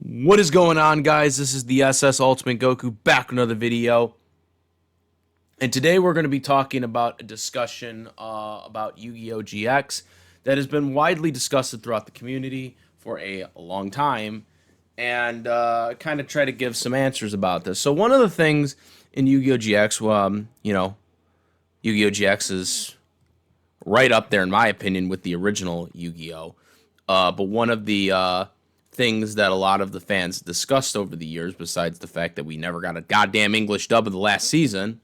What is going on, guys? This is the SS Ultimate Goku back with another video. And today we're going to be talking about a discussion about Yu-Gi-Oh! GX that has been widely discussed throughout the community for a long time, and kind of try to give some answers about this. So one of the things in Yu-Gi-Oh! GX, Yu-Gi-Oh! GX is right up there in my opinion with the original Yu-Gi-Oh! But one of the things that a lot of the fans discussed over the years, besides the fact that we never got a goddamn English dub of the last season,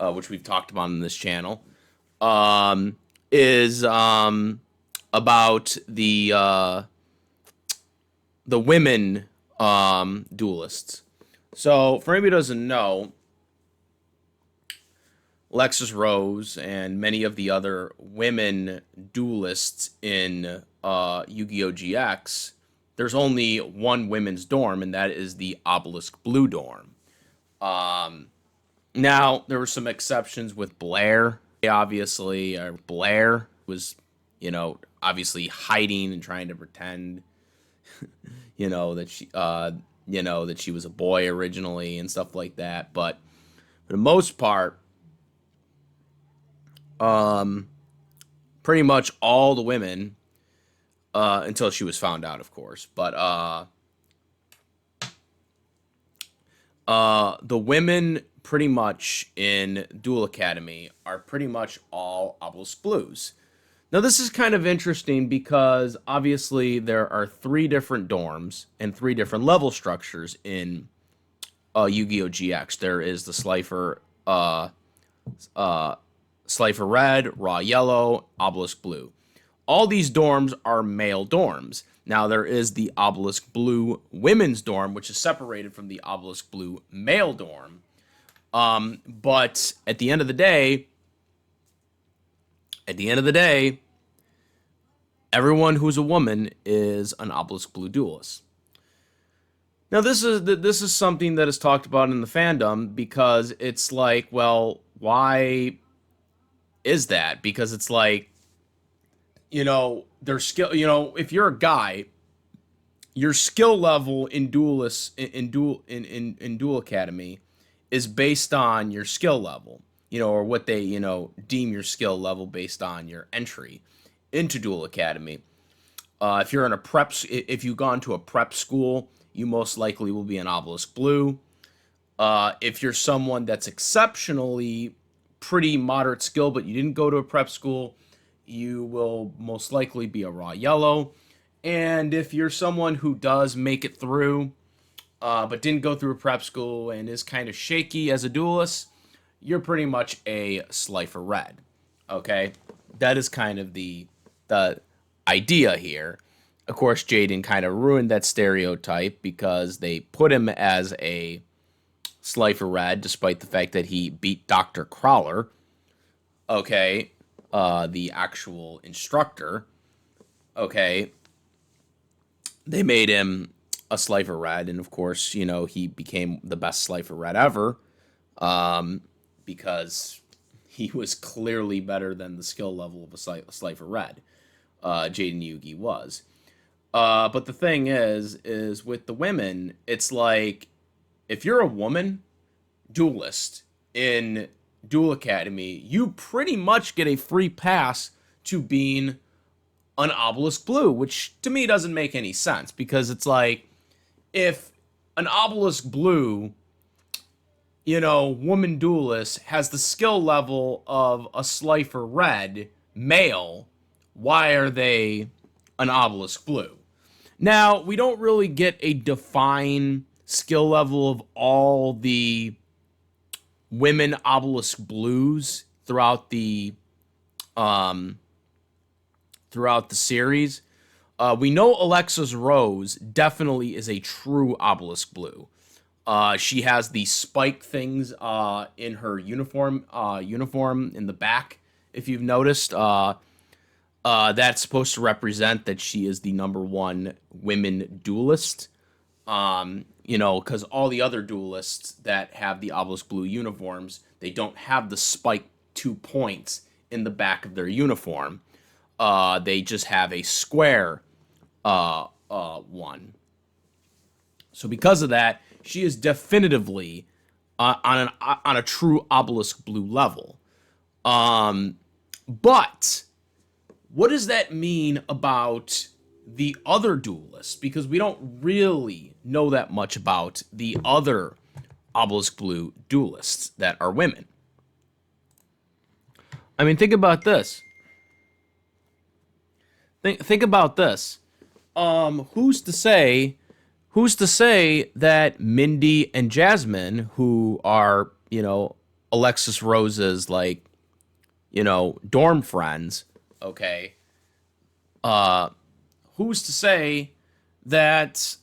which we've talked about on this channel, is about the women duelists. So, for anybody who doesn't know, Lexus Rose and many of the other women duelists in Yu-Gi-Oh! GX, there's only one women's dorm, and that is the Obelisk Blue dorm. Now, there were some exceptions with Blair. Obviously, Blair was, obviously hiding and trying to pretend, that that she was a boy originally and stuff like that. But for the most part, pretty much all the women, until she was found out, of course. But the women pretty much in Duel Academy are pretty much all Obelisk Blues. Now, this is kind of interesting because obviously there are three different dorms and three different level structures in Yu-Gi-Oh! GX. There is the Slifer Red, Raw Yellow, Obelisk Blue. All these dorms are male dorms. Now, there is the Obelisk Blue women's dorm, which is separated from the Obelisk Blue male dorm. But at the end of the day, everyone who's a woman is an Obelisk Blue duelist. Now, this is something that is talked about in the fandom because it's like, well, why is that? Because it's like, their skill, if you're a guy, your skill level in duelist in Duel Academy is based on your skill level, or what they, deem your skill level based on your entry into Duel Academy. If you're in a if you've gone to a prep school, you most likely will be an Obelisk Blue. If you're someone that's exceptionally pretty moderate skill, but you didn't go to a prep school, you will most likely be a Raw Yellow. And if you're someone who does make it through, but didn't go through a prep school and is kind of shaky as a duelist, you're pretty much a Slifer Red. Okay? That is kind of the idea here. Of course, Jaden kind of ruined that stereotype because they put him as a Slifer Red, despite the fact that he beat Dr. Crawler. Okay? The actual instructor. Okay? They made him a Slifer Red, and of course, he became the best Slifer Red ever, because he was clearly better than the skill level of a Slifer Red. Jaden Yugi was. But the thing is with the women, it's like, if you're a woman duelist in Duel Academy, you pretty much get a free pass to being an Obelisk Blue, which to me doesn't make any sense, because it's like, if an Obelisk Blue, woman duelist has the skill level of a Slifer Red male, why are they an Obelisk Blue? Now, we don't really get a defined skill level of all the women Obelisk Blues throughout the series. We know Alexa's Rose definitely is a true Obelisk Blue. She has the spike things in her uniform in the back, if you've noticed. That's supposed to represent that she is the #1 women duelist. Because all the other duelists that have the Obelisk Blue uniforms, they don't have the spike 2 points in the back of their uniform. They just have a square one. So because of that, she is definitively on a true Obelisk Blue level. Um, but what does that mean about the other duelists? Because we don't really know that much about the other Obelisk Blue duelists that are women. I mean, think about this. Think about this. Who's to say? Who's to say that Mindy and Jasmine, who are Alexis Rose's dorm friends, okay? Who's to say that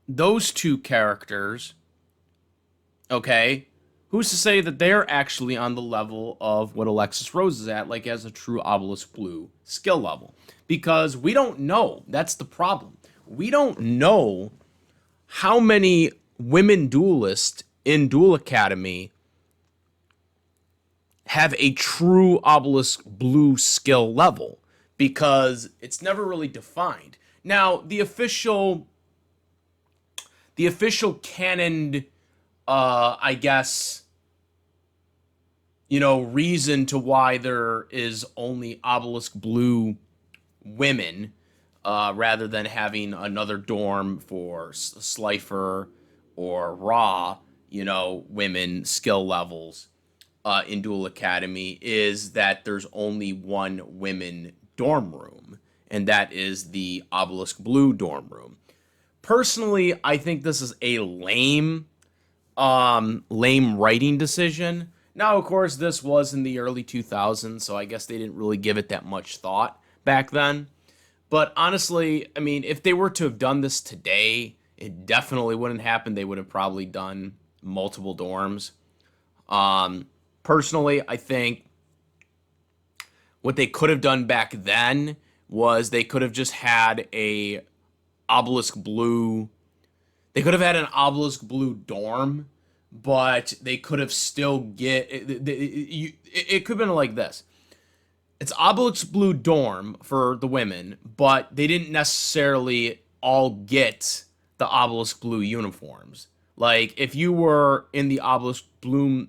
those two characters, okay? Who's to say that they're actually on the level of what Alexis Rose is at, like as a true Obelisk Blue skill level? Because we don't know. That's the problem. We don't know how many women duelists in Duel Academy have a true Obelisk Blue skill level because it's never really defined. Now, the official canon, I guess, reason to why there is only Obelisk Blue women, rather than having another dorm for Slifer or Raw, women skill levels in Duel Academy, is that there's only one women dorm room, and that is the Obelisk Blue dorm room. Personally, I think this is a lame writing decision. Now, of course, this was in the early 2000s, so I guess they didn't really give it that much thought back then. But honestly, I mean, if they were to have done this today, it definitely wouldn't happen. They would have probably done multiple dorms. Personally, I think what they could have done back then was they could have just had a Obelisk Blue. They could have had an Obelisk Blue dorm, but they could have still it could have been like this. It's Obelisk Blue dorm for the women, but they didn't necessarily all get the Obelisk Blue uniforms. Like if you were in the Obelisk Blue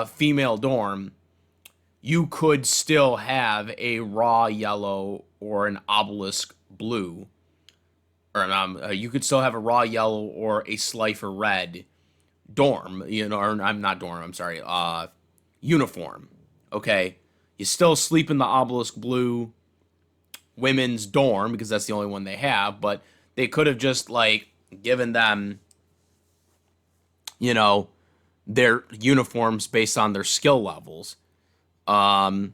female dorm, you could still have a raw yellow or an Obelisk Blue, or you could still have a raw yellow or a Slifer red dorm. Or I'm not dorm. I'm sorry. Uniform. Okay, you still sleep in the Obelisk Blue women's dorm because that's the only one they have, but they could have just given them, you know, their uniforms based on their skill levels. Um,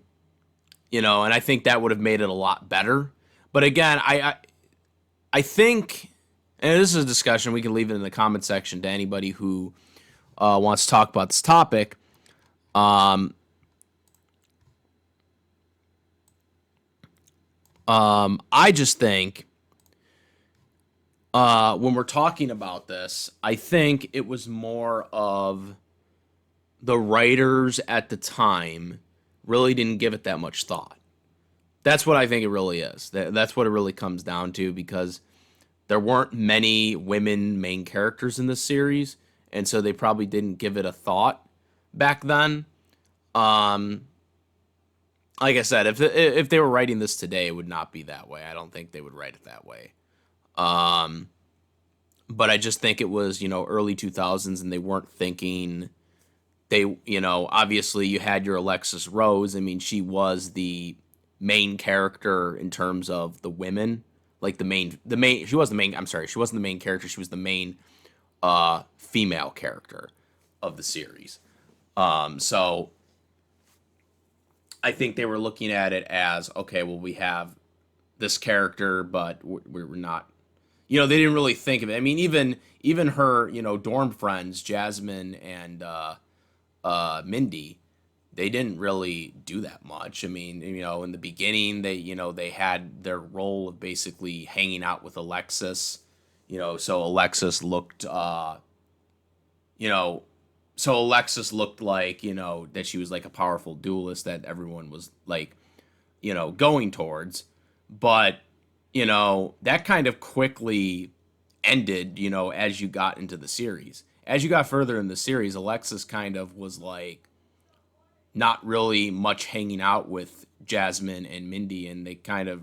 and I think that would have made it a lot better. But again, I think, and this is a discussion we can leave it in the comment section to anybody who wants to talk about this topic. I just think when we're talking about this, I think it was more of the writers at the time really didn't give it that much thought. That's what I think it really is. That's what it really comes down to, because there weren't many women main characters in this series, and so they probably didn't give it a thought back then. Um, like I said, if they were writing this today, it would not be that way. I don't think they would write it that way. Um, but I just think it was, early 2000s, and they weren't thinking. Obviously you had your Alexis Rose. I mean, she was the main character in terms of the women, like she was the main, I'm sorry, she wasn't the main character. She was the main female character of the series. So I think they were looking at it as, okay, well, we have this character, but we're not, they didn't really think of it. I mean, even her, dorm friends, Jasmine and Mindy, they didn't really do that much. I mean, in the beginning, they had their role of basically hanging out with Alexis, so Alexis looked, you know, so Alexis looked like, that she was like a powerful duelist that everyone was like, going towards. But that kind of quickly ended, as you got into the series. As you got further in the series, Alexis kind of was like not really much hanging out with Jasmine and Mindy, and they kind of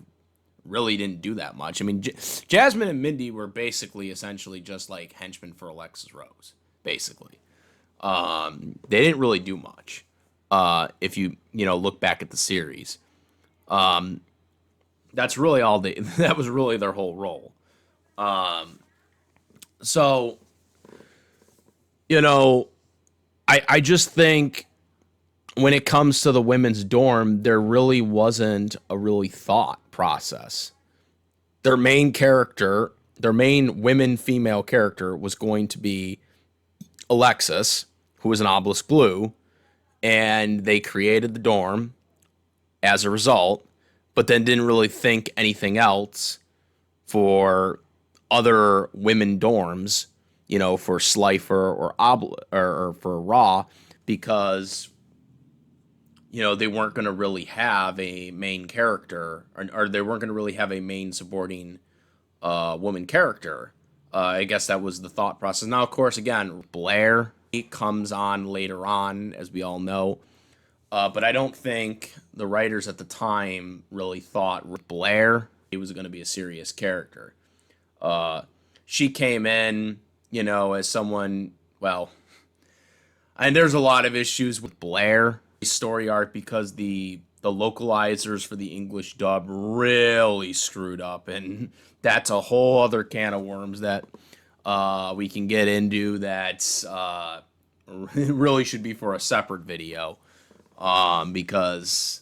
really didn't do that much. I mean, Jasmine and Mindy were basically essentially just like henchmen for Alexis Rose, basically. They didn't really do much. If you look back at the series, that's really all they. That was really their whole role. So you know, I just think when it comes to the women's dorm, there really wasn't a really thought process. Their main character, their main women female character was going to be Alexis, who was an Obelisk Blue, and they created the dorm as a result, but then didn't really think anything else for other women dorms, for Slifer or or for Raw, because they weren't going to really have a main character, or they weren't going to really have a main supporting woman character. I guess that was the thought process. Now, of course, again, Blair comes on later on, as we all know. But I don't think the writers at the time really thought Blair he was going to be a serious character. Uh, she came in, as someone, well, and there's a lot of issues with Blair story arc because the localizers for the English dub really screwed up, and that's a whole other can of worms that we can get into. That's really should be for a separate video, because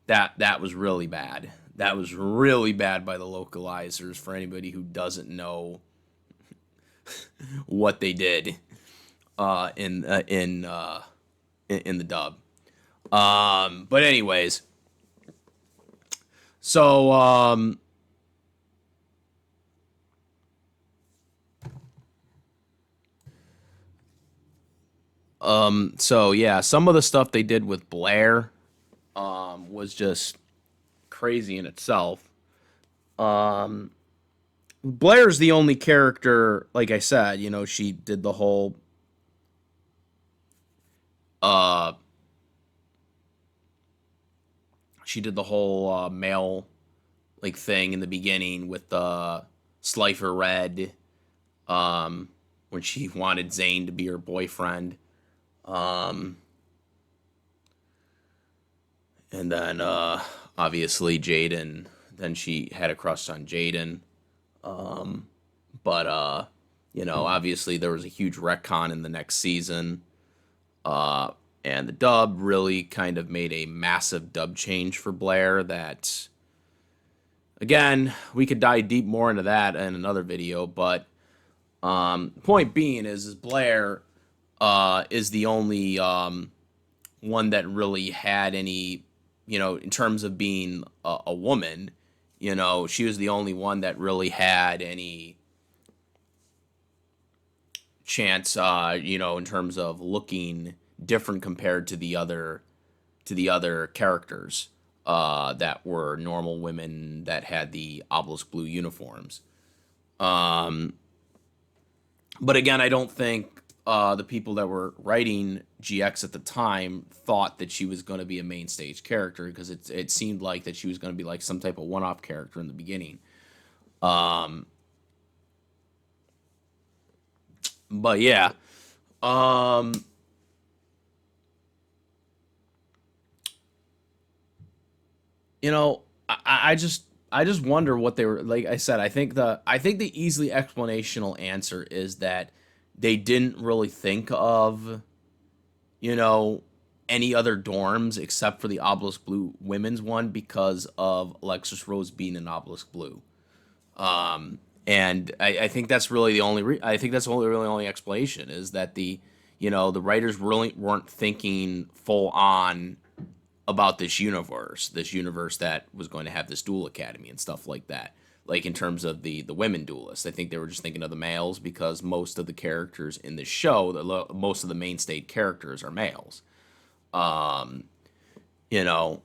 that was really bad. That was really bad by the localizers. For anybody who doesn't know what they did in the dub. But anyways, so so yeah, some of the stuff they did with Blair was just crazy in itself. Um, Blair's the only character, like I said, she did the whole uh male like thing in the beginning with Slifer Red, when she wanted Zane to be her boyfriend. Um, and then obviously Jaden. Then she had a crush on Jaden. But obviously there was a huge retcon in the next season. Uh, and the dub really kind of made a massive dub change for Blair that, again, we could dive deep more into that in another video, but point being is Blair is the only one that really had any, in terms of being a woman, she was the only one that really had any chance, in terms of looking different compared to the other characters that were normal women that had the Obelisk Blue uniforms. Um, but again, I don't think the people that were writing GX at the time thought that she was going to be a main stage character, because it seemed like that she was going to be like some type of one-off character in the beginning. Um, but yeah, um, you know, I just wonder what they were like. I said, I think the easily explanational answer is that they didn't really think of you know any other dorms except for the Obelisk Blue women's one because of Alexis Rose being an Obelisk Blue. And I think that's really the only I think that's the only really only explanation is that the writers really weren't thinking full on about this universe that was going to have this duel academy and stuff like that. Like in terms of the women duelists, I think they were just thinking of the males because most of the characters in the show, most of the mainstay characters are males. Um, you know,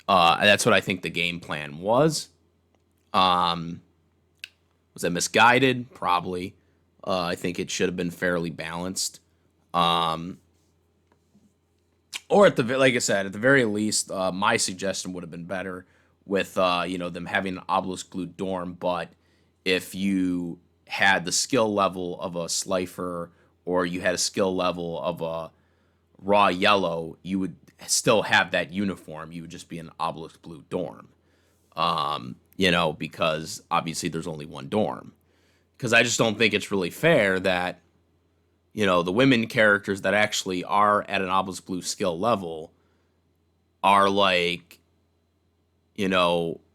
that's what I think the game plan was. Um, was that misguided? Probably. I think it should have been fairly balanced. Um, or at the like I said, at the very least, my suggestion would have been better with them having an Obelisk Blue dorm. But if you had the skill level of a Slifer or you had a skill level of a raw yellow, you would still have that uniform. You would just be an Obelisk Blue dorm. Because obviously there's only one dorm. Because I just don't think it's really fair that the women characters that actually are at an Obelisk Blue skill level are like,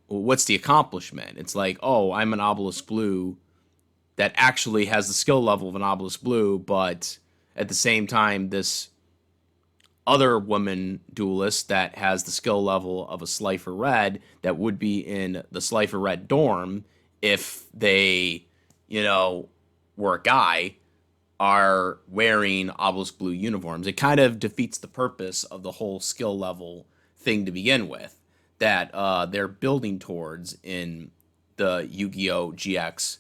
what's the accomplishment? It's like, oh, I'm an Obelisk Blue that actually has the skill level of an Obelisk Blue, but at the same time, this other woman duelist that has the skill level of a Slifer Red that would be in the Slifer Red dorm if they, were a guy, are wearing Obelisk Blue uniforms. It kind of defeats the purpose of the whole skill level thing to begin with that they're building towards in the Yu-Gi-Oh! GX,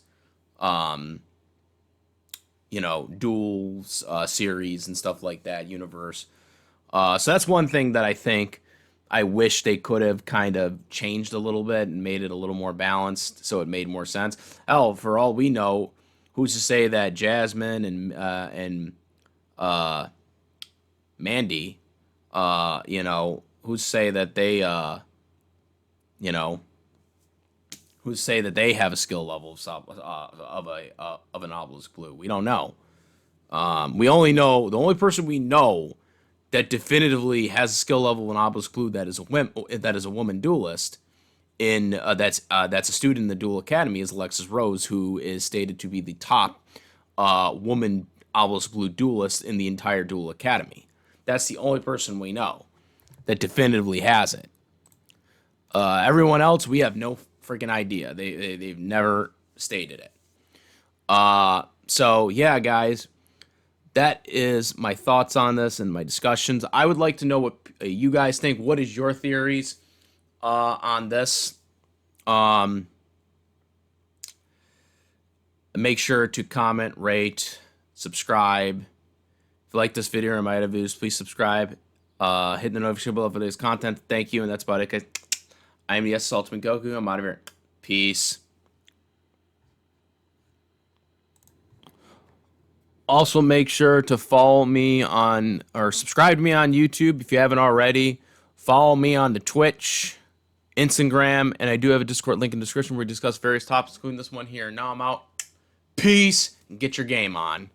duels series and stuff like that, universe. So that's one thing that I think I wish they could have kind of changed a little bit and made it a little more balanced so it made more sense. Hell, for all we know, who's to say that Jasmine and Mandy, who's to say that they, you know, who's to say that they have a skill level of an Obelisk Blue? We don't know. We only know the only person we know that definitively has a skill level of an Obelisk Blue that is a woman duelist in that's a student in the Duel Academy is Alexis Rose, who is stated to be the top woman Obelisk Blue duelist in the entire Duel Academy. That's the only person we know that definitively has it. Everyone else, we have no freaking idea. They've never stated it. So yeah, guys, that is my thoughts on this and my discussions. I would like to know what you guys think. What is your theories on this? Make sure to comment, rate, subscribe. If you like this video or my other videos, please subscribe. Hit the notification bell for today's content. Thank you, and that's about it, guys. I am the Ultimate Goku. I'm out of here. Peace. Also, make sure to follow me on, or subscribe to me on YouTube if you haven't already. Follow me on the Twitch, Instagram, and I do have a Discord link in the description where we discuss various topics, including this one here. Now I'm out. Peace, and get your game on.